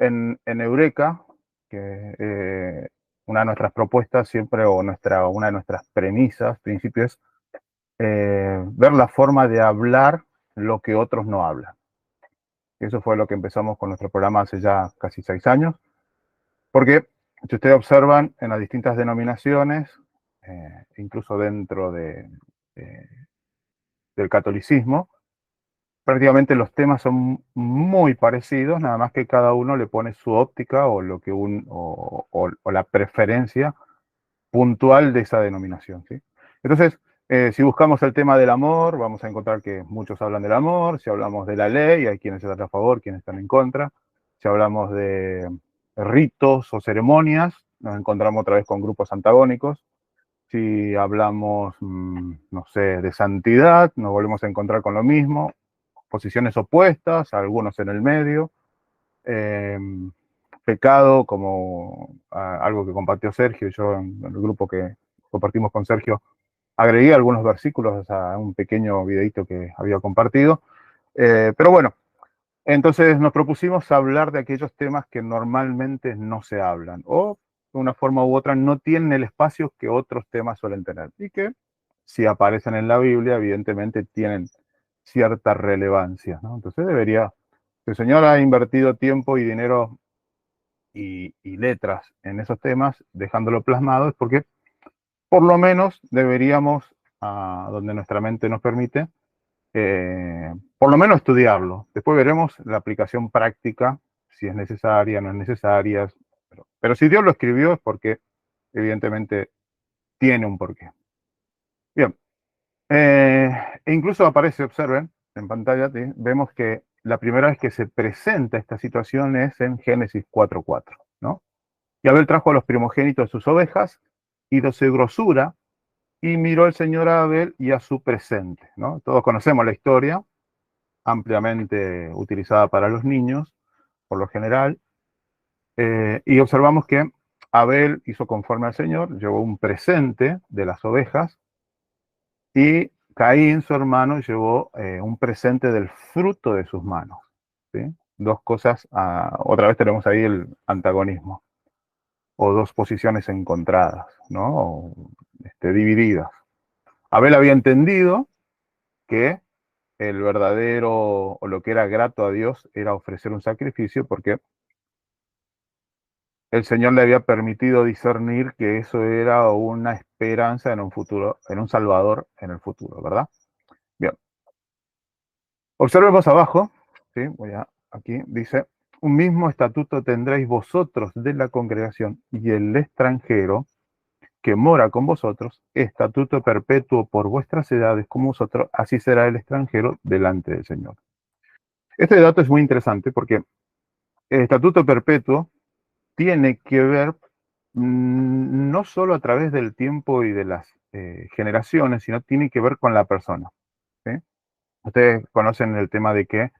en Eureka, que una de nuestras propuestas siempre, o una de nuestras premisas, principios, ver la forma de hablar lo que otros no hablan. Eso fue lo que empezamos con nuestro programa hace ya casi 6 años, porque si ustedes observan en las distintas denominaciones, incluso dentro de, del catolicismo, prácticamente los temas son muy parecidos, nada más que cada uno le pone su óptica o lo que o la preferencia puntual de esa denominación, ¿sí? Entonces, si buscamos el tema del amor, vamos a encontrar que muchos hablan del amor. Si hablamos de la ley, hay quienes están a favor, quienes están en contra. Si hablamos de ritos o ceremonias, nos encontramos otra vez con grupos antagónicos. Si hablamos, no sé, de santidad, nos volvemos a encontrar con lo mismo, posiciones opuestas, algunos en el medio. Eh, Pecado, como algo que compartió Sergio, yo en el grupo que compartimos con Sergio, agregué algunos versículos a un pequeño videito que había compartido. Pero bueno, entonces nos propusimos hablar de aquellos temas que normalmente no se hablan, o de una forma u otra no tienen el espacio que otros temas suelen tener, y que si aparecen en la Biblia, evidentemente tienen cierta relevancia, ¿no? Entonces debería, si el Señor ha invertido tiempo y dinero y letras en esos temas, dejándolo plasmado, es porque por lo menos deberíamos, donde nuestra mente nos permite, por lo menos estudiarlo. Después veremos la aplicación práctica, si es necesaria, no es necesaria. Pero si Dios lo escribió es porque evidentemente tiene un porqué. Bien, e incluso aparece, observen, en pantalla, ¿sí? Vemos que la primera vez que se presenta esta situación es en Génesis 4:4, ¿no? Y Abel trajo a los primogénitos de sus ovejas y de su grosura, y miró el Señor a Abel y a su presente, ¿no? Todos conocemos la historia, ampliamente utilizada para los niños, por lo general, y observamos que Abel hizo conforme al Señor, llevó un presente de las ovejas, y Caín, su hermano, llevó un presente del fruto de sus manos, ¿sí? Dos cosas, otra vez tenemos ahí el antagonismo, o dos posiciones encontradas, ¿no? Divididas. Abel había entendido que el verdadero, o lo que era grato a Dios, era ofrecer un sacrificio, porque el Señor le había permitido discernir que eso era una esperanza en un futuro, en un Salvador en el futuro, ¿verdad? Bien, observemos abajo, ¿sí? Aquí dice, un mismo estatuto tendréis vosotros de la congregación y el extranjero que mora con vosotros, estatuto perpetuo por vuestras edades como vosotros, así será el extranjero delante del Señor. Este dato es muy interesante porque el estatuto perpetuo tiene que ver no solo a través del tiempo y de las generaciones, sino tiene que ver con la persona, ¿sí? Ustedes conocen el tema de que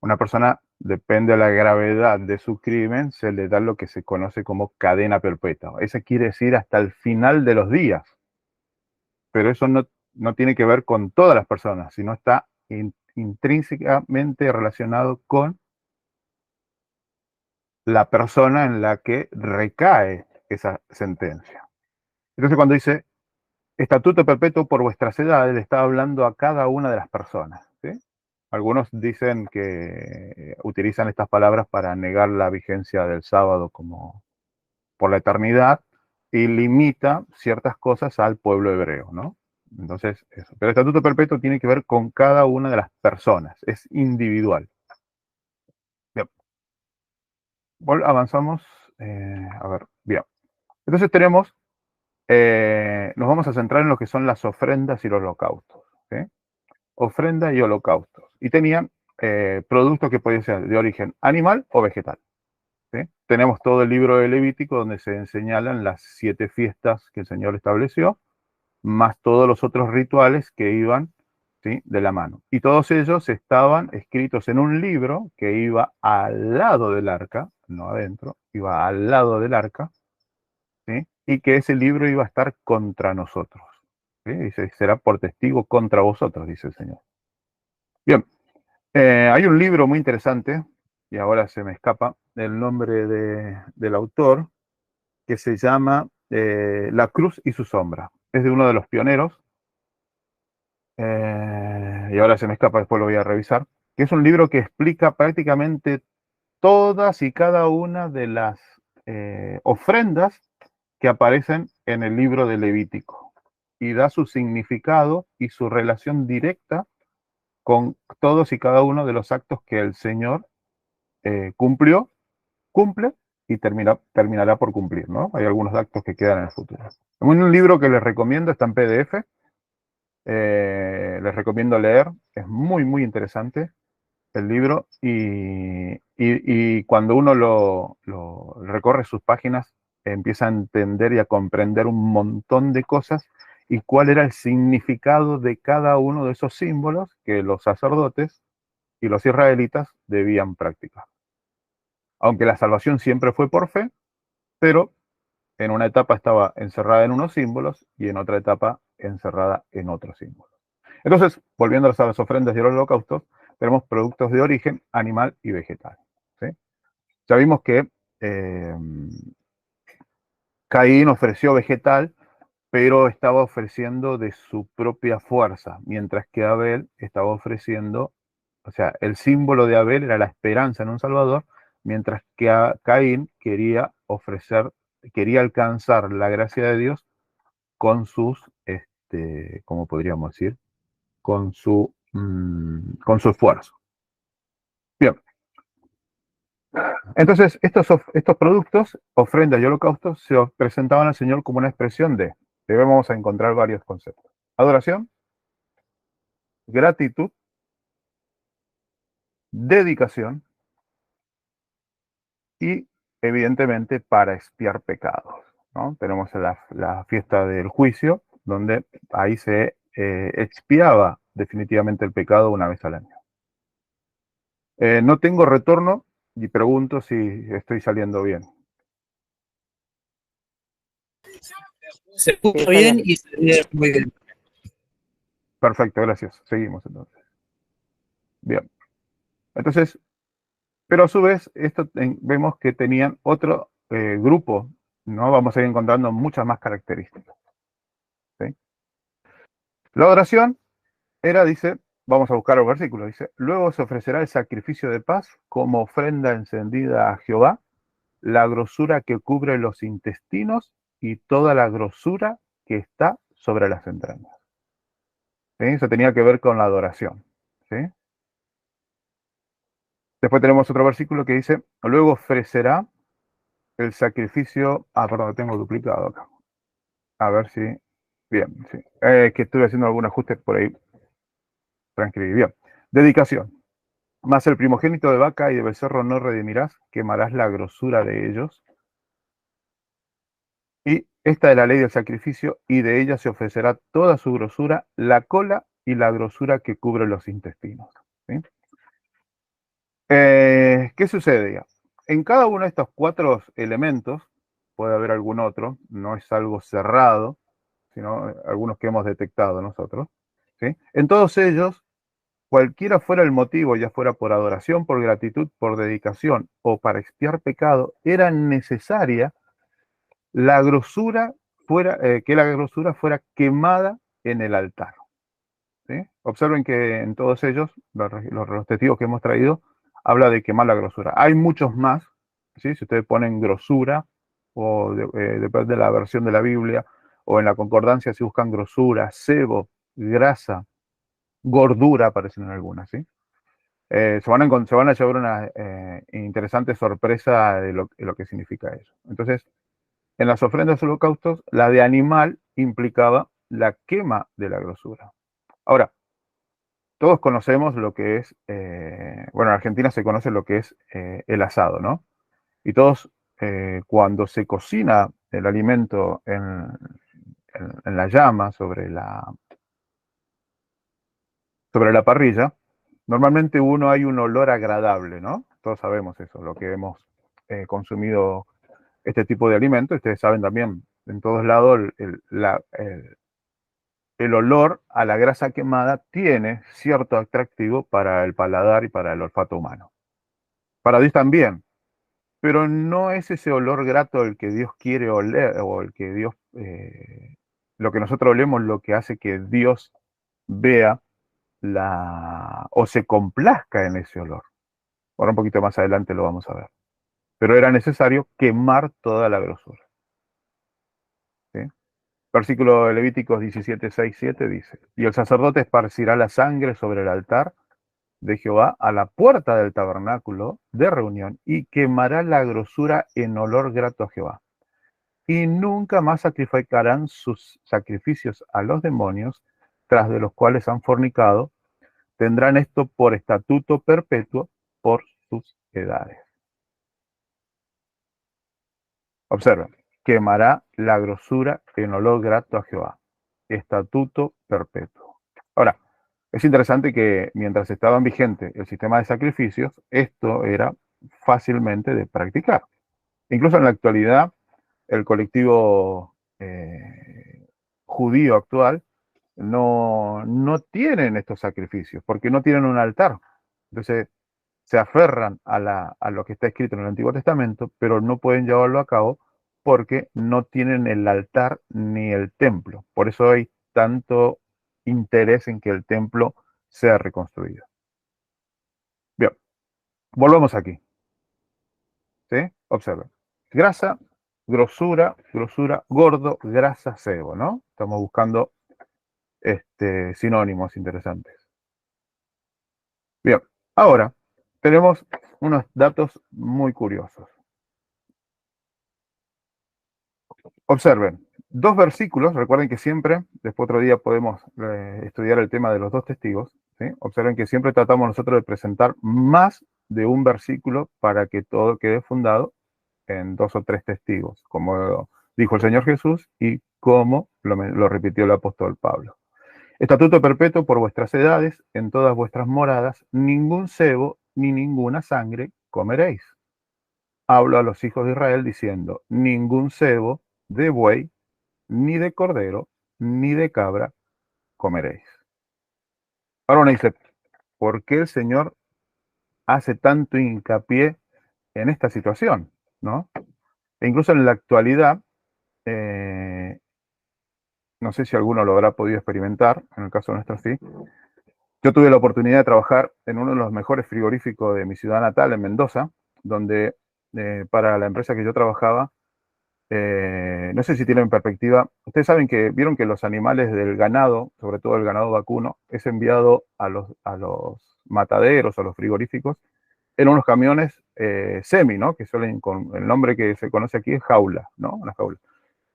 una persona, depende de la gravedad de su crimen, se le da lo que se conoce como cadena perpetua. Eso quiere decir hasta el final de los días, pero eso no tiene que ver con todas las personas, sino está intrínsecamente relacionado con la persona en la que recae esa sentencia. Entonces, cuando dice estatuto perpetuo por vuestras edades, le está hablando a cada una de las personas, ¿sí? Algunos dicen que utilizan estas palabras para negar la vigencia del sábado como por la eternidad, y limita ciertas cosas al pueblo hebreo, ¿no? Entonces, eso. Pero el estatuto perpetuo tiene que ver con cada una de las personas, es individual. Bien, avanzamos. A ver, bien. Entonces tenemos, nos vamos a centrar en lo que son las ofrendas y los holocaustos, ¿sí? Ofrenda y holocaustos. Y tenían productos que podían ser de origen animal o vegetal, ¿sí? Tenemos todo el libro de Levítico donde se señalan las 7 fiestas que el Señor estableció, más todos los otros rituales que iban, ¿sí?, de la mano. Y todos ellos estaban escritos en un libro que iba al lado del arca, no adentro, iba al lado del arca, ¿sí? Y que ese libro iba a estar contra nosotros, ¿sí? Dice, será por testigo contra vosotros, dice el Señor. Bien, hay un libro muy interesante, y ahora se me escapa, el nombre del autor, que se llama La Cruz y su sombra. Es de uno de los pioneros, y ahora se me escapa, después lo voy a revisar, que es un libro que explica prácticamente todas y cada una de las ofrendas que aparecen en el libro de Levítico y da su significado y su relación directa con todos y cada uno de los actos que el Señor cumplió, cumple y terminará por cumplir, ¿no? Hay algunos actos que quedan en el futuro. Un libro que les recomiendo, está en PDF, les recomiendo leer, es muy, muy interesante el libro y cuando uno lo recorre sus páginas, empieza a entender y a comprender un montón de cosas y cuál era el significado de cada uno de esos símbolos que los sacerdotes y los israelitas debían practicar. Aunque la salvación siempre fue por fe, pero en una etapa estaba encerrada en unos símbolos y en otra etapa encerrada en otros símbolos. Entonces, volviendo a las ofrendas y los holocaustos, tenemos productos de origen animal y vegetal. ¿Sí? Ya vimos que eh, Caín ofreció vegetal, pero estaba ofreciendo de su propia fuerza, mientras que Abel estaba ofreciendo, o sea, el símbolo de Abel era la esperanza en un Salvador, mientras que Caín quería ofrecer, quería alcanzar la gracia de Dios con sus, ¿cómo podríamos decir? Con su esfuerzo. Bien, entonces estos productos, ofrendas y holocaustos, se presentaban al Señor como una expresión de, debemos encontrar varios conceptos. Adoración, gratitud, dedicación y, evidentemente, para expiar pecados, ¿no? Tenemos la fiesta del juicio, donde ahí se expiaba definitivamente el pecado una vez al año. No tengo retorno y pregunto si estoy saliendo bien. Se escucha bien y se ve muy bien. Perfecto, gracias. Seguimos entonces. Bien. Entonces, pero a su vez, vemos que tenían otro grupo, ¿no? Vamos a ir encontrando muchas más características. ¿Sí? La adoración era, dice, vamos a buscar el versículo, dice, luego se ofrecerá el sacrificio de paz como ofrenda encendida a Jehová, la grosura que cubre los intestinos y toda la grosura que está sobre las entrañas. ¿Sí? Eso tenía que ver con la adoración. ¿Sí? Después tenemos otro versículo que dice, luego ofrecerá el sacrificio, perdón, lo tengo duplicado acá. A ver si, bien, sí. Que estuve haciendo algún ajuste por ahí. Transcribí, bien. Dedicación. Mas el primogénito de vaca y de becerro no redimirás, quemarás la grosura de ellos. Y esta es la ley del sacrificio, y de ella se ofrecerá toda su grosura, la cola y la grosura que cubre los intestinos. ¿Sí? ¿Qué sucede? En cada uno de estos 4 elementos, puede haber algún otro, no es algo cerrado, sino algunos que hemos detectado nosotros. ¿Sí? En todos ellos, cualquiera fuera el motivo, ya fuera por adoración, por gratitud, por dedicación o para expiar pecado, era necesaria la grosura que la grosura fuera quemada en el altar. ¿Sí? Observen que en todos ellos, los testigos que hemos traído, habla de quemar la grosura. Hay muchos más, ¿sí? Si ustedes ponen grosura, o depende de la versión de la Biblia, o en la concordancia si buscan grosura, sebo, grasa, gordura, aparecen en algunas, ¿sí? Se van a llevar una interesante sorpresa de lo que significa eso. Entonces, en las ofrendas holocaustos, la de animal implicaba la quema de la grosura. Ahora, todos conocemos lo que es, bueno, en Argentina se conoce lo que es el asado, ¿no? Y todos, cuando se cocina el alimento en la llama, sobre la parrilla, normalmente hay un olor agradable, ¿no? Todos sabemos eso, lo que hemos consumido este tipo de alimento. Ustedes saben también, en todos lados, el olor a la grasa quemada tiene cierto atractivo para el paladar y para el olfato humano. Para Dios también, pero no es ese olor grato el que Dios quiere oler, o el que Dios, lo que nosotros olemos, lo que hace que Dios vea o se complazca en ese olor. Ahora un poquito más adelante lo vamos a ver. Pero era necesario quemar toda la grosura. ¿Sí? Versículo de Levíticos 17, 6, 7 dice: y el sacerdote esparcirá la sangre sobre el altar de Jehová a la puerta del tabernáculo de reunión y quemará la grosura en olor grato a Jehová. Y nunca más sacrificarán sus sacrificios a los demonios, tras de los cuales han fornicado. Tendrán esto por estatuto perpetuo por sus edades. Observen, quemará la grosura en olor grato a Jehová. Estatuto perpetuo. Ahora, es interesante que mientras estaban vigente el sistema de sacrificios, esto era fácilmente de practicar. Incluso en la actualidad, el colectivo judío actual no tienen estos sacrificios porque no tienen un altar. Entonces, se aferran a lo que está escrito en el Antiguo Testamento, pero no pueden llevarlo a cabo porque no tienen el altar ni el templo. Por eso hay tanto interés en que el templo sea reconstruido. Bien, volvamos aquí. ¿Sí? Observen. Grasa, grosura, grosura, gordo, grasa, sebo, ¿no? Estamos buscando sinónimos interesantes. Bien, ahora tenemos unos datos muy curiosos. Observen, dos versículos, recuerden que siempre, después otro día podemos estudiar el tema de los dos testigos, ¿sí? Observen que siempre tratamos nosotros de presentar más de un versículo para que todo quede fundado en dos o tres testigos, como dijo el Señor Jesús y como lo repitió el apóstol Pablo. Estatuto perpetuo por vuestras edades, en todas vuestras moradas, ningún cebo ni ninguna sangre comeréis. Hablo a los hijos de Israel diciendo: ningún cebo de buey, ni de cordero, ni de cabra comeréis. Ahora uno dice, ¿por qué el Señor hace tanto hincapié en esta situación? ¿No? E incluso en la actualidad, no sé si alguno lo habrá podido experimentar, en el caso nuestro sí. Yo tuve la oportunidad de trabajar en uno de los mejores frigoríficos de mi ciudad natal, en Mendoza, donde para la empresa que yo trabajaba, no sé si tienen perspectiva, ustedes saben que vieron que los animales del ganado, sobre todo el ganado vacuno, es enviado a los mataderos, a los frigoríficos, en unos camiones semi, ¿no? Que suelen, con el nombre que se conoce aquí es jaula, ¿no? Una jaula.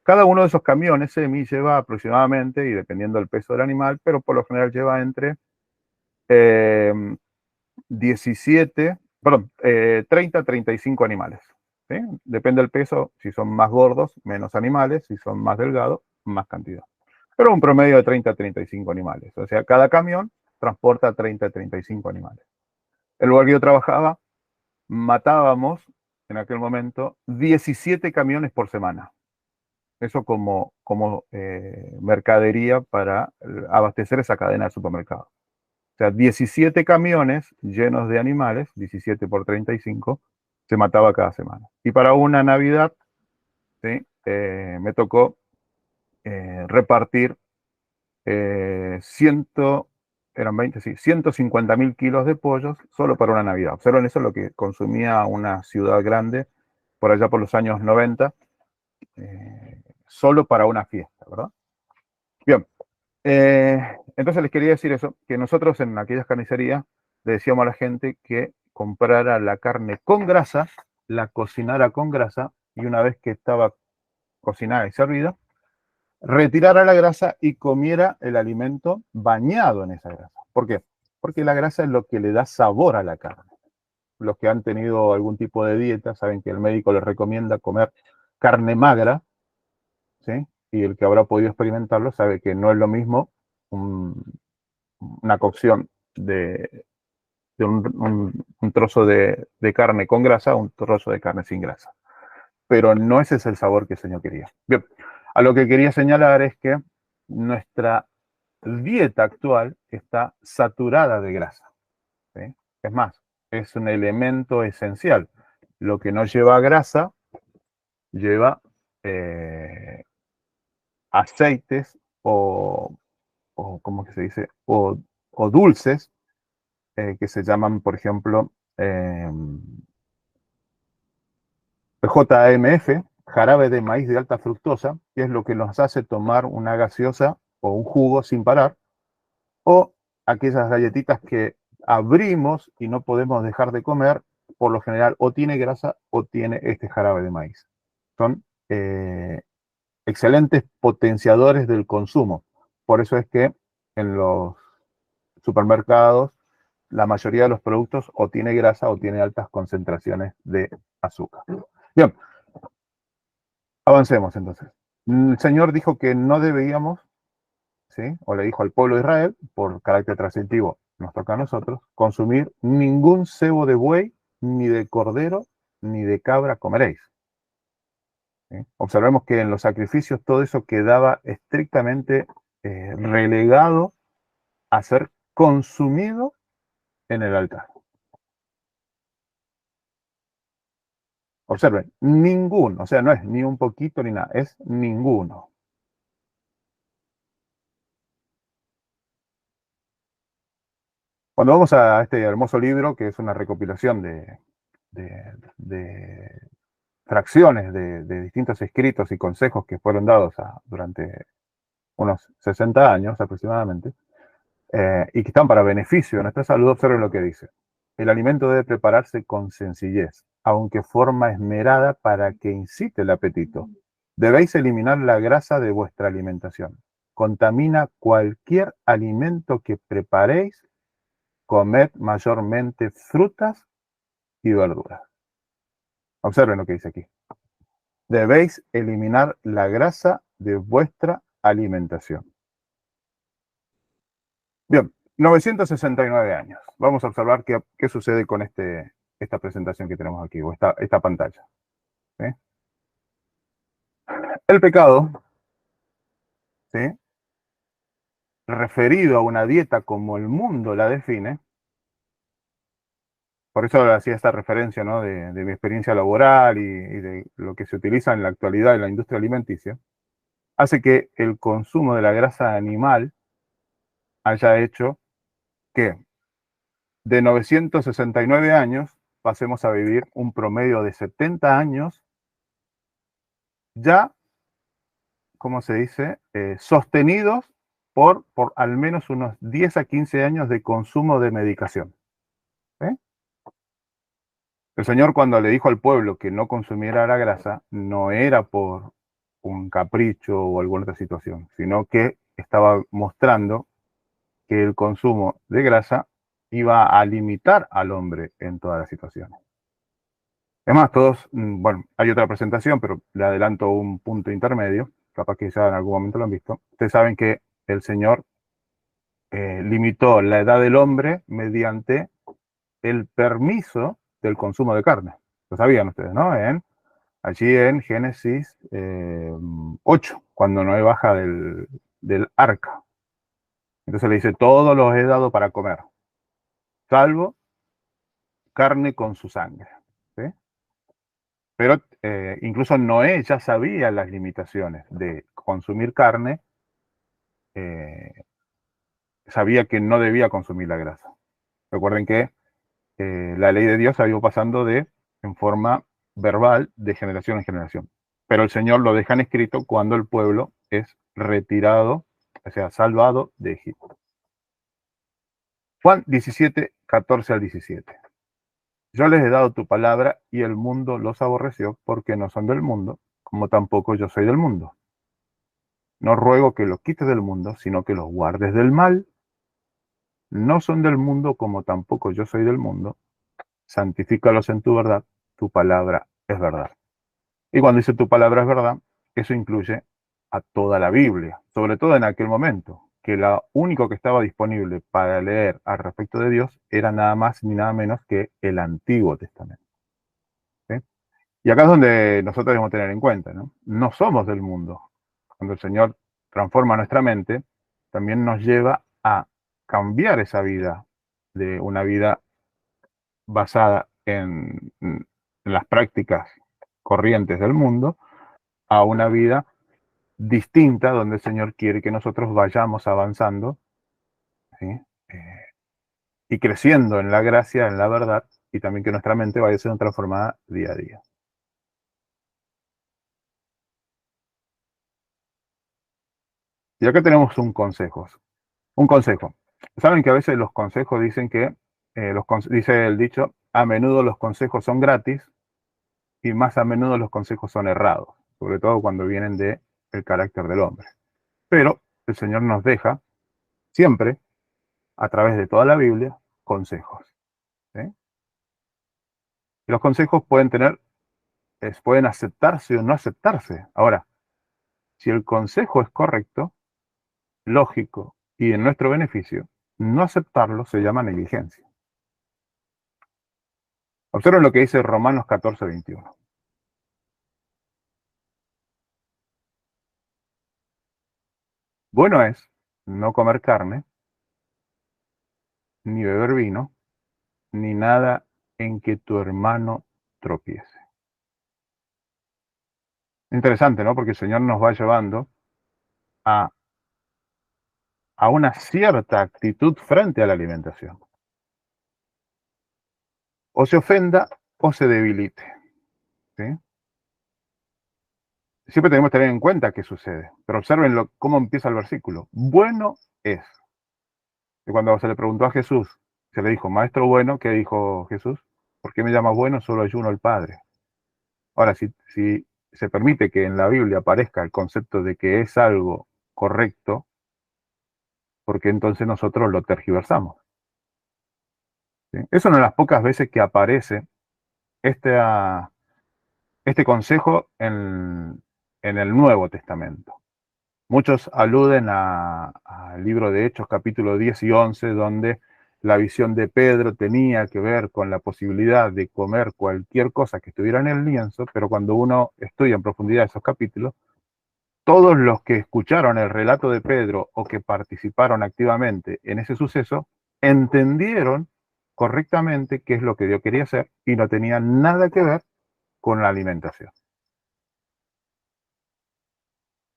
Cada uno de esos camiones semi lleva aproximadamente, y dependiendo del peso del animal, pero por lo general lleva entre 17, perdón, 30 a 35 animales. ¿Sí? Depende del peso, si son más gordos, menos animales, si son más delgados, más cantidad. Pero un promedio de 30 a 35 animales. O sea, cada camión transporta 30 a 35 animales. El lugar que yo trabajaba, matábamos en aquel momento 17 camiones por semana. Eso como mercadería para abastecer esa cadena de supermercados. O sea, 17 camiones llenos de animales, 17 por 35, se mataba cada semana. Y para una Navidad, ¿sí? Me tocó repartir 100, eran 20, sí, 150.000 kilos de pollos solo para una Navidad. Observen eso, lo que consumía una ciudad grande por allá por los años 90, solo para una fiesta, ¿verdad? Bien, entonces les quería decir eso, que nosotros en aquellas carnicerías le decíamos a la gente que comprara la carne con grasa, la cocinara con grasa, y una vez que estaba cocinada y servida, retirara la grasa y comiera el alimento bañado en esa grasa. ¿Por qué? Porque la grasa es lo que le da sabor a la carne. Los que han tenido algún tipo de dieta saben que el médico les recomienda comer carne magra, ¿sí? Y el que habrá podido experimentarlo sabe que no es lo mismo una cocción de un trozo de carne con grasa a un trozo de carne sin grasa. Pero no ese es el sabor que el Señor quería. Bien, a lo que quería señalar es que nuestra dieta actual está saturada de grasa, ¿sí? Es más, es un elemento esencial. lo que no lleva grasa lleva aceites o ¿cómo que se dice? O dulces que se llaman, por ejemplo, JMF, jarabe de maíz de alta fructosa, que es lo que nos hace tomar una gaseosa o un jugo sin parar, o aquellas galletitas que abrimos y no podemos dejar de comer, por lo general o tiene grasa o tiene este jarabe de maíz. Son excelentes potenciadores del consumo. Por eso es que en los supermercados la mayoría de los productos o tiene grasa o tiene altas concentraciones de azúcar. Bien, avancemos entonces. El Señor dijo que no debíamos, ¿sí? O le dijo al pueblo de Israel, por carácter transitivo, nos toca a nosotros, consumir ningún cebo de buey, ni de cordero, ni de cabra comeréis. ¿Sí? Observemos que en los sacrificios todo eso quedaba estrictamente relegado a ser consumido en el altar. Observen, ninguno, o sea, no es ni un poquito ni nada, es ninguno. Cuando vamos a este hermoso libro, que es una recopilación de fracciones de distintos escritos y consejos que fueron dados durante unos 60 años aproximadamente, y que están para beneficio de nuestra salud, observen lo que dice. El alimento debe prepararse con sencillez, aunque forma esmerada para que incite el apetito. Debéis eliminar la grasa de vuestra alimentación. Contamina cualquier alimento que preparéis. Comed mayormente frutas y verduras. Observen lo que dice aquí. Debéis eliminar la grasa de vuestra alimentación. Bien, 969 años. Vamos a observar qué sucede con esta presentación que tenemos aquí, o esta pantalla. ¿Sí? El pecado, ¿sí? Referido a una dieta como el mundo la define, por eso hacía esta referencia, ¿no? de mi experiencia laboral y de lo que se utiliza en la actualidad en la industria alimenticia, hace que el consumo de la grasa animal haya hecho que de 969 años pasemos a vivir un promedio de 70 años ya, ¿cómo se dice? Sostenidos por al menos unos 10 a 15 años de consumo de medicación. ¿Eh? El Señor, cuando le dijo al pueblo que no consumiera la grasa, no era por un capricho o alguna otra situación, sino que estaba mostrando que el consumo de grasa iba a limitar al hombre en todas las situaciones. Es más, bueno, hay otra presentación, pero le adelanto un punto intermedio, capaz que ya en algún momento lo han visto. Ustedes saben que el Señor limitó la edad del hombre mediante el permiso del consumo de carne. Lo sabían ustedes, ¿no? Allí en Génesis 8, cuando Noé baja del arca. Entonces le dice, todo los he dado para comer, salvo carne con su sangre. ¿Sí? Pero incluso Noé ya sabía las limitaciones de consumir carne, sabía que no debía consumir la grasa. Recuerden que la ley de Dios ha ido pasando en forma verbal de generación en generación. Pero el Señor lo deja en escrito cuando el pueblo es retirado, o sea, salvado de Egipto. Juan 17, 14 al 17. Yo les he dado tu palabra y el mundo los aborreció porque no son del mundo, como tampoco yo soy del mundo. No ruego que los quites del mundo, sino que los guardes del mal. No son del mundo, como tampoco yo soy del mundo. Santifícalos en tu verdad. Tu palabra es verdad. Y cuando dice tu palabra es verdad, eso incluye a toda la Biblia, sobre todo en aquel momento, que lo único que estaba disponible para leer al respecto de Dios era nada más ni nada menos que el Antiguo Testamento. ¿Sí? Y acá es donde nosotros debemos tener en cuenta, ¿no? No somos del mundo. Cuando el Señor transforma nuestra mente, también nos lleva a cambiar esa vida de una vida basada en las prácticas corrientes del mundo a una vida distinta donde el Señor quiere que nosotros vayamos avanzando, ¿sí? Y creciendo en la gracia, en la verdad, y también que nuestra mente vaya siendo transformada día a día. Y acá tenemos un consejo. Un consejo. Saben que a veces los consejos dicen que, dice el dicho, a menudo los consejos son gratis y más a menudo los consejos son errados, sobre todo cuando vienen del carácter del hombre. Pero el Señor nos deja siempre, a través de toda la Biblia, consejos. ¿Sí? Y los consejos pueden aceptarse o no aceptarse. Ahora, si el consejo es correcto, lógico y en nuestro beneficio, no aceptarlo se llama negligencia. Observen lo que dice Romanos 14:21. Bueno es no comer carne, ni beber vino, ni nada en que tu hermano tropiece. Interesante, ¿no? Porque el Señor nos va llevando a, a una cierta actitud frente a la alimentación. O se ofenda o se debilite. ¿Sí? Siempre tenemos que tener en cuenta qué sucede. Pero observen cómo empieza el versículo. Bueno es. Y cuando se le preguntó a Jesús, se le dijo, maestro bueno, ¿qué dijo Jesús? ¿Por qué me llamas bueno? Solo hay uno, el Padre. Ahora, si se permite que en la Biblia aparezca el concepto de que es algo correcto, porque entonces nosotros lo tergiversamos. ¿Sí? Es una de las pocas veces que aparece este, este consejo en el Nuevo Testamento. Muchos aluden al libro de Hechos, capítulo 10 y 11, donde la visión de Pedro tenía que ver con la posibilidad de comer cualquier cosa que estuviera en el lienzo, pero cuando uno estudia en profundidad esos capítulos, todos los que escucharon el relato de Pedro o que participaron activamente en ese suceso, entendieron correctamente qué es lo que Dios quería hacer y no tenía nada que ver con la alimentación.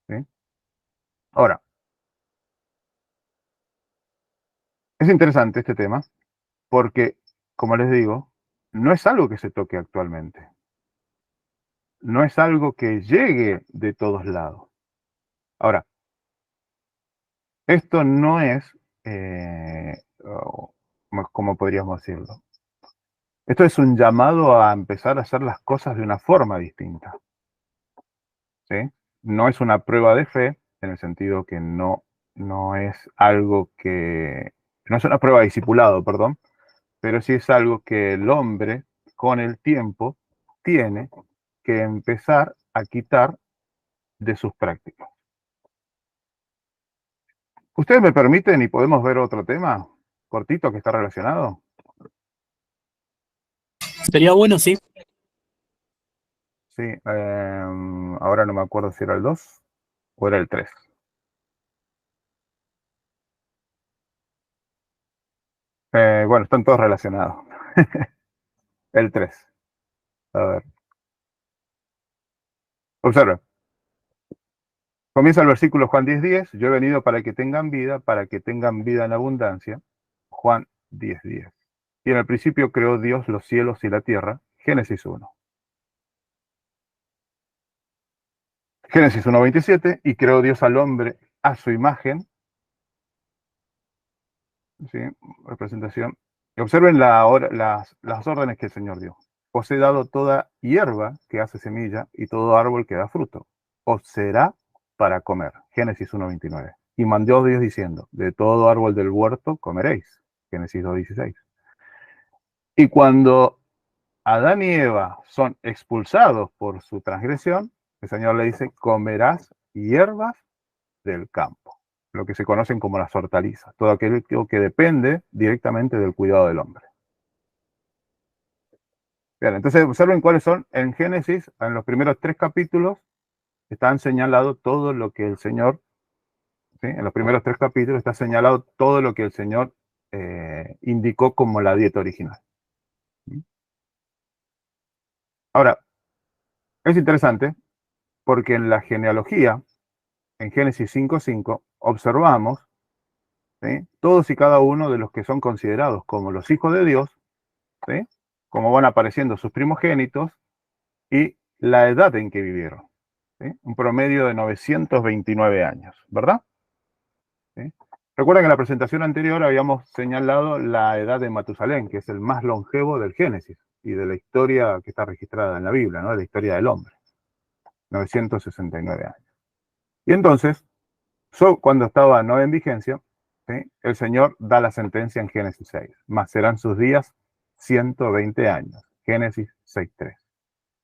¿Sí? Ahora, es interesante este tema porque, como les digo, no es algo que se toque actualmente. No es algo que llegue de todos lados. Ahora, esto no es, ¿cómo podríamos decirlo? Esto es un llamado a empezar a hacer las cosas de una forma distinta. ¿Sí? No es una prueba de fe, en el sentido que no es algo que, no es una prueba de discipulado, perdón, pero sí es algo que el hombre, con el tiempo, tiene que empezar a quitar de sus prácticas. ¿Ustedes me permiten y podemos ver otro tema cortito que está relacionado? Sería bueno, sí. Sí, ahora no me acuerdo si era el 2 o era el 3. Bueno, están todos relacionados. El 3. A ver, observen. Comienza el versículo Juan 10:10. Yo he venido para que tengan vida en abundancia. Juan 10:10. Y en el principio creó Dios los cielos y la tierra. Génesis 1. Génesis 1:27. Y creó Dios al hombre a su imagen. ¿Sí? Representación. Y observen las órdenes que el Señor dio. Os he dado toda hierba que hace semilla y todo árbol que da fruto. Os será para comer. Génesis 1:29. Y mandó Dios diciendo, de todo árbol del huerto comeréis. Génesis 2:16. Y cuando Adán y Eva son expulsados por su transgresión, el Señor le dice, comerás hierbas del campo, lo que se conocen como las hortalizas, todo aquello que depende directamente del cuidado del hombre. Bien, entonces observen cuáles son en Génesis, en los primeros 3 capítulos, están señalado todo lo que el Señor, ¿sí? En los primeros 3 capítulos está señalado todo lo que el Señor indicó como la dieta original. ¿Sí? Ahora, es interesante porque en la genealogía, en Génesis 5:5, observamos, ¿sí?, todos y cada uno de los que son considerados como los hijos de Dios, ¿sí?, como van apareciendo sus primogénitos y la edad en que vivieron, ¿sí?, un promedio de 929 años, ¿verdad? ¿Sí? Recuerda que en la presentación anterior habíamos señalado la edad de Matusalén, que es el más longevo del Génesis y de la historia que está registrada en la Biblia, ¿no?, de la historia del hombre, 969 años. Y entonces, cuando estaba Noé en vigencia, ¿sí?, el Señor da la sentencia en Génesis 6, más serán sus días 120 años, Génesis 6:3.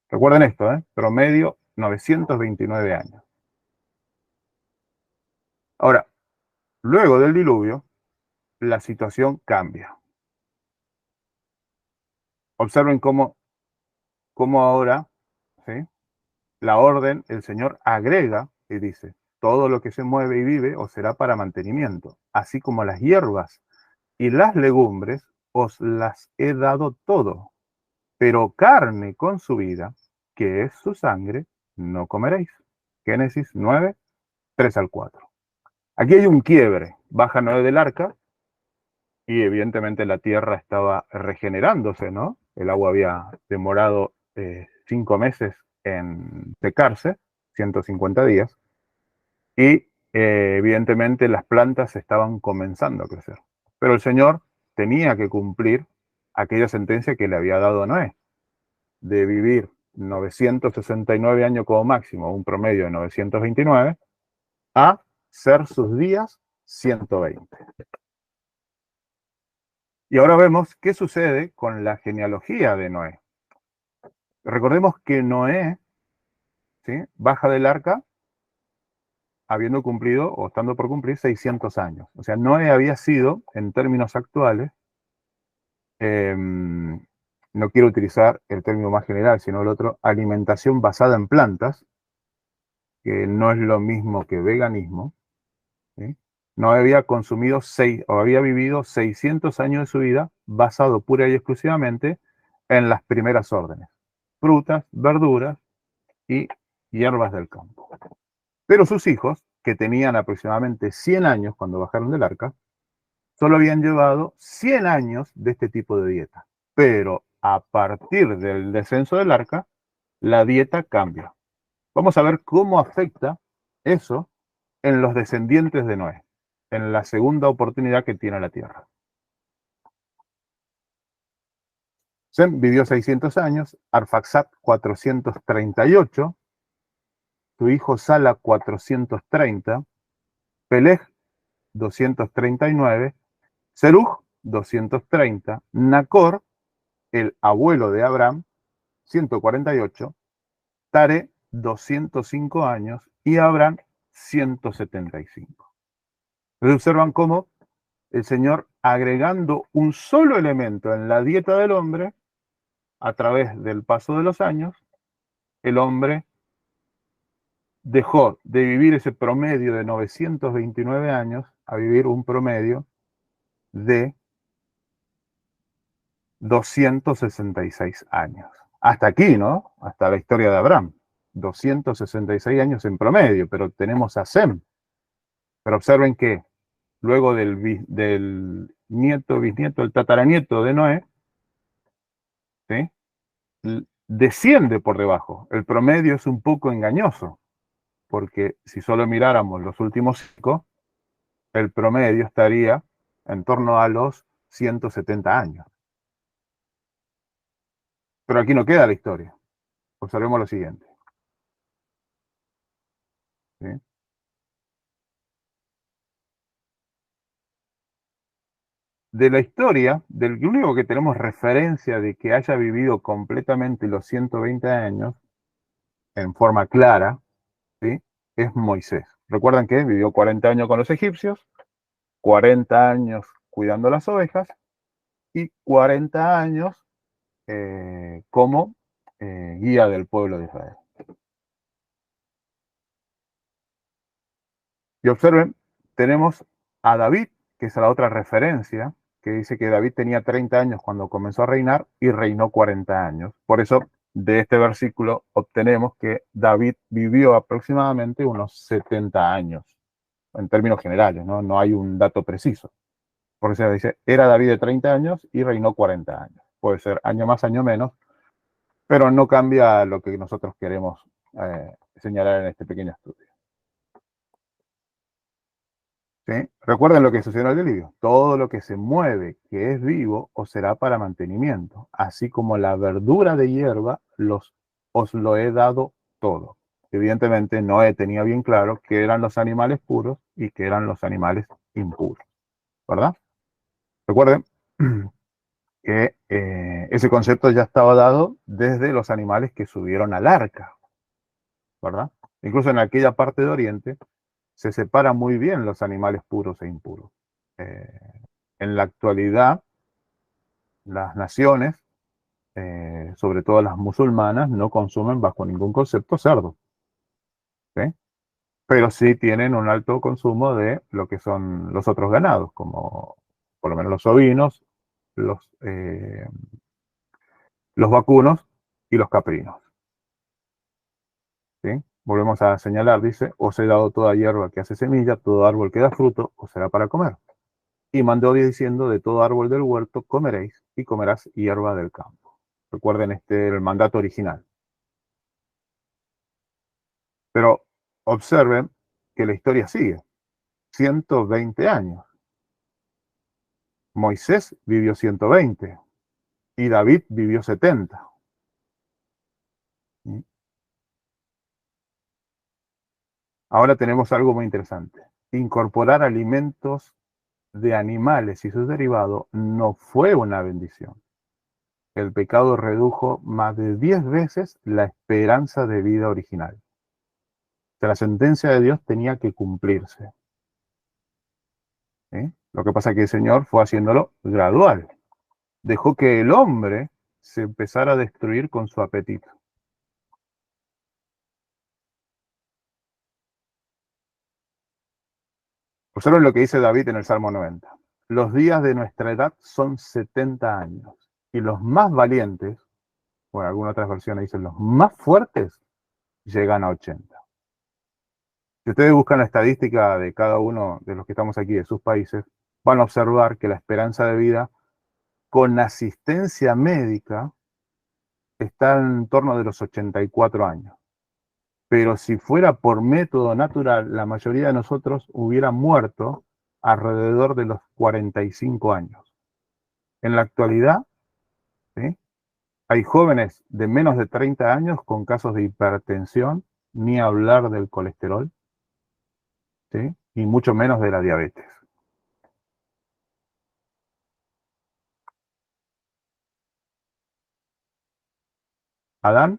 Recuerden esto, promedio 929 años. Ahora, luego del diluvio, la situación cambia. Observen cómo ahora, ¿sí?, la orden, el Señor agrega y dice, todo lo que se mueve y vive os será para mantenimiento, así como las hierbas y las legumbres os las he dado todo, pero carne con su vida, que es su sangre, no comeréis. Génesis 9, 3-4. Aquí hay un quiebre. Baja Noé del arca y evidentemente la tierra estaba regenerándose, ¿no? El agua había demorado 5 meses en secarse, 150 días, y evidentemente las plantas estaban comenzando a crecer. Pero el Señor tenía que cumplir aquella sentencia que le había dado a Noé, de vivir 969 años como máximo, un promedio de 929, a ser sus días 120. Y ahora vemos qué sucede con la genealogía de Noé. Recordemos que Noé, ¿sí?, baja del arca habiendo cumplido o estando por cumplir 600 años. O sea, Noé había sido, en términos actuales, no quiero utilizar el término más general, sino el otro, alimentación basada en plantas, que no es lo mismo que veganismo, ¿sí? No había consumido había vivido 600 años de su vida basado pura y exclusivamente en las primeras órdenes, frutas, verduras y hierbas del campo. Pero sus hijos, que tenían aproximadamente 100 años cuando bajaron del arca, solo habían llevado 100 años de este tipo de dieta. Pero a partir del descenso del arca, la dieta cambia. Vamos a ver cómo afecta eso en los descendientes de Noé, en la segunda oportunidad que tiene la tierra. Sem vivió 600 años, Arfaxad 438, su hijo Sala 430, Peleg 239, Serug 230, Nacor, el abuelo de Abraham, 148, Tare 205 años y Abraham 175. Entonces observan cómo el Señor, agregando un solo elemento en la dieta del hombre, a través del paso de los años, el hombre dejó de vivir ese promedio de 929 años a vivir un promedio de 266 años. Hasta aquí, ¿no? Hasta la historia de Abraham. 266 años en promedio, pero tenemos a Sem. Pero observen que luego del nieto, bisnieto, el tataranieto de Noé, ¿sí?, desciende por debajo. El promedio es un poco engañoso, porque si solo miráramos los últimos 5, el promedio estaría en torno a los 170 años. Pero aquí no queda la historia. Observemos lo siguiente, ¿sí? De la historia, del único que tenemos referencia de que haya vivido completamente los 120 años en forma clara, ¿sí?, es Moisés. Recuerdan que vivió 40 años con los egipcios, 40 años cuidando las ovejas y 40 años como guía del pueblo de Israel. Y observen, tenemos a David, que es la otra referencia, que dice que David tenía 30 años cuando comenzó a reinar y reinó 40 años. Por eso de este versículo obtenemos que David vivió aproximadamente unos 70 años, en términos generales, ¿no? No hay un dato preciso. Porque se dice, era David de 30 años y reinó 40 años. Puede ser año más, año menos, pero no cambia lo que nosotros queremos señalar en este pequeño estudio. ¿Sí? Recuerden lo que sucedió en el diluvio. Todo lo que se mueve, que es vivo, os será para mantenimiento, así como la verdura de hierba, os lo he dado todo. Evidentemente, Noé tenía bien claro que eran los animales puros y que eran los animales impuros, ¿verdad? Recuerden que ese concepto ya estaba dado desde los animales que subieron al arca, ¿verdad? Incluso en aquella parte de Oriente se separan muy bien los animales puros e impuros. En la actualidad, las naciones, sobre todo las musulmanas, no consumen bajo ningún concepto cerdo, ¿sí? Pero sí tienen un alto consumo de lo que son los otros ganados, como por lo menos los ovinos, los vacunos y los caprinos. ¿Sí? Volvemos a señalar, dice, os he dado toda hierba que hace semilla, todo árbol que da fruto, os será para comer. Y mandó diciendo, de todo árbol del huerto comeréis, y comerás hierba del campo. Recuerden el mandato original. Pero observen que la historia sigue. 120 años. Moisés vivió 120 y David vivió 70. Ahora tenemos algo muy interesante. Incorporar alimentos de animales y sus derivados no fue una bendición. El pecado redujo más de 10 veces la esperanza de vida original. O sea, la sentencia de Dios tenía que cumplirse. ¿Sí? Lo que pasa es que el Señor fue haciéndolo gradual. Dejó que el hombre se empezara a destruir con su apetito. Observen lo que dice David en el Salmo 90. Los días de nuestra edad son 70 años y los más valientes, o en algunas otras versiones dicen los más fuertes, llegan a 80. Si ustedes buscan la estadística de cada uno de los que estamos aquí, de sus países, van a observar que la esperanza de vida con asistencia médica está en torno de los 84 años. Pero si fuera por método natural, la mayoría de nosotros hubiera muerto alrededor de los 45 años. En la actualidad, ¿sí?, hay jóvenes de menos de 30 años con casos de hipertensión, ni hablar del colesterol, ¿sí?, y mucho menos de la diabetes. Adán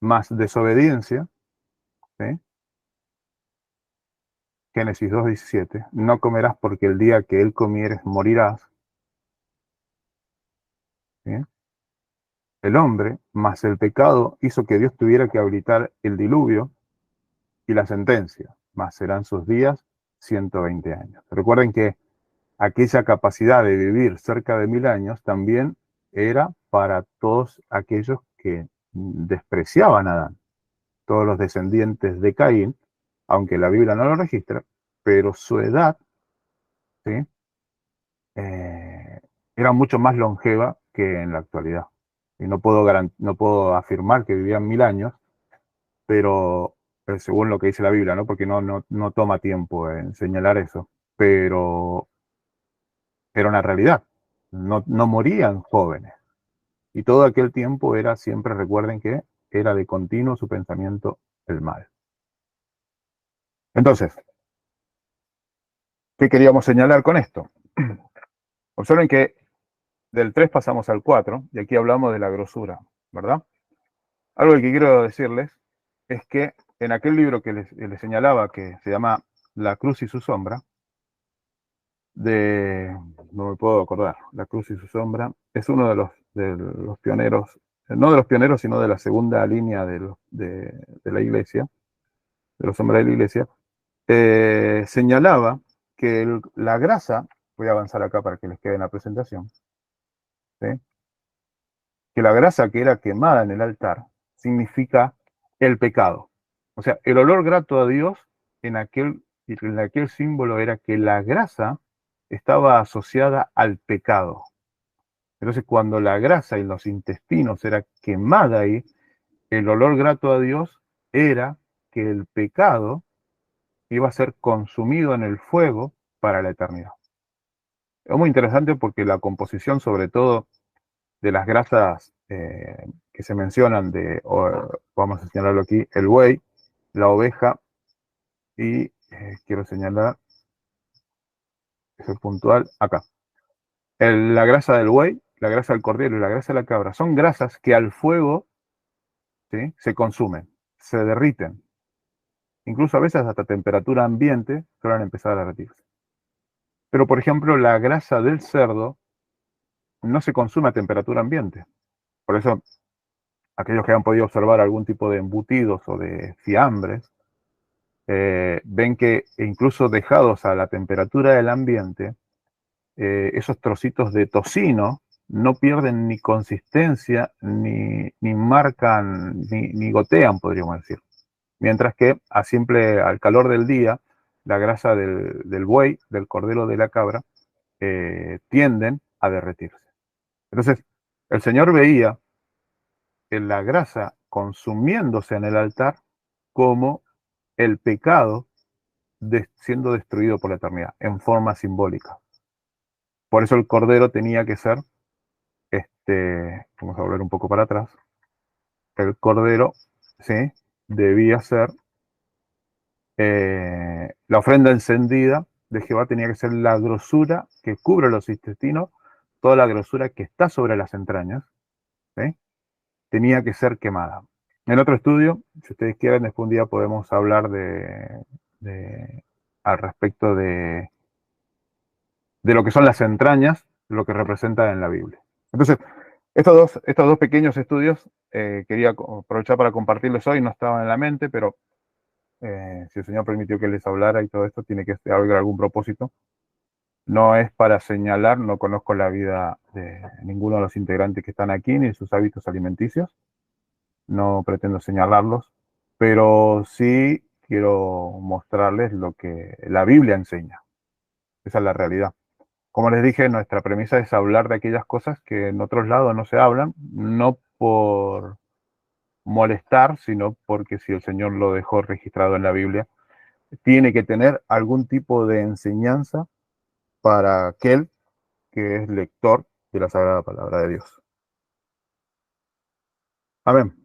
más desobediencia, ¿sí? Génesis 2:17, no comerás porque el día que él comieres morirás. ¿Sí? El hombre más el pecado hizo que Dios tuviera que habilitar el diluvio y la sentencia, más serán sus días 120 años. Recuerden que aquella capacidad de vivir cerca de 1000 años también era para todos aquellos que despreciaban a Adán, todos los descendientes de Caín, aunque la Biblia no lo registra, pero su edad, ¿sí?, era mucho más longeva que en la actualidad. Y no puedo afirmar que vivían 1000 años, pero según lo que dice la Biblia, ¿no? Porque no toma tiempo en señalar eso, pero era una realidad. No morían jóvenes. Y todo aquel tiempo era siempre, recuerden que era de continuo su pensamiento el mal. Entonces, ¿qué queríamos señalar con esto? Observen que del 3 pasamos al 4 y aquí hablamos de la grosura, ¿verdad? Algo que quiero decirles es que en aquel libro que les señalaba, que se llama La cruz y su sombra, no me puedo acordar, La cruz y su sombra, es uno de los pioneros, no de los pioneros, sino de la segunda línea de la iglesia, de los hombres de la iglesia, señalaba que la grasa, voy a avanzar acá para que les quede en la presentación, ¿sí? Que la grasa que era quemada en el altar significa el pecado. O sea, el olor grato a Dios en aquel símbolo era que la grasa estaba asociada al pecado. Entonces, cuando la grasa y los intestinos era quemada ahí, el olor grato a Dios era que el pecado iba a ser consumido en el fuego para la eternidad. Es muy interesante porque la composición, sobre todo de las grasas que se mencionan, vamos a señalarlo aquí, el buey, la oveja y quiero señalar, eso es puntual, acá. La grasa del buey, la grasa del cordero y la grasa de la cabra son grasas que al fuego, ¿sí?, se consumen, se derriten. Incluso a veces hasta temperatura ambiente suelen empezar a derretirse. Pero, por ejemplo, la grasa del cerdo no se consume a temperatura ambiente. Por eso, aquellos que han podido observar algún tipo de embutidos o de fiambres, ven que incluso dejados a la temperatura del ambiente, esos trocitos de tocino no pierden ni consistencia, ni marcan, ni gotean, podríamos decir. Mientras que al calor del día, la grasa del buey, del cordero, de la cabra, tienden a derretirse. Entonces, el Señor veía en la grasa consumiéndose en el altar como el pecado siendo destruido por la eternidad, en forma simbólica. Por eso el cordero tenía que ser, vamos a volver un poco para atrás, el cordero, ¿sí?, debía ser, la ofrenda encendida de Jehová tenía que ser la grosura que cubre los intestinos, toda la grosura que está sobre las entrañas, ¿sí?, tenía que ser quemada. En otro estudio, si ustedes quieren, después un día podemos hablar al respecto de lo que son las entrañas, lo que representa en la Biblia. Entonces, estos dos pequeños estudios quería aprovechar para compartirles hoy, no estaban en la mente, pero si el Señor permitió que les hablara y todo esto, tiene que haber algún propósito. No es para señalar, no conozco la vida de ninguno de los integrantes que están aquí, ni sus hábitos alimenticios, no pretendo señalarlos, pero sí quiero mostrarles lo que la Biblia enseña. Esa es la realidad. Como les dije, nuestra premisa es hablar de aquellas cosas que en otros lados no se hablan, no por molestar, sino porque si el Señor lo dejó registrado en la Biblia, tiene que tener algún tipo de enseñanza para aquel que es lector de la Sagrada Palabra de Dios. Amén.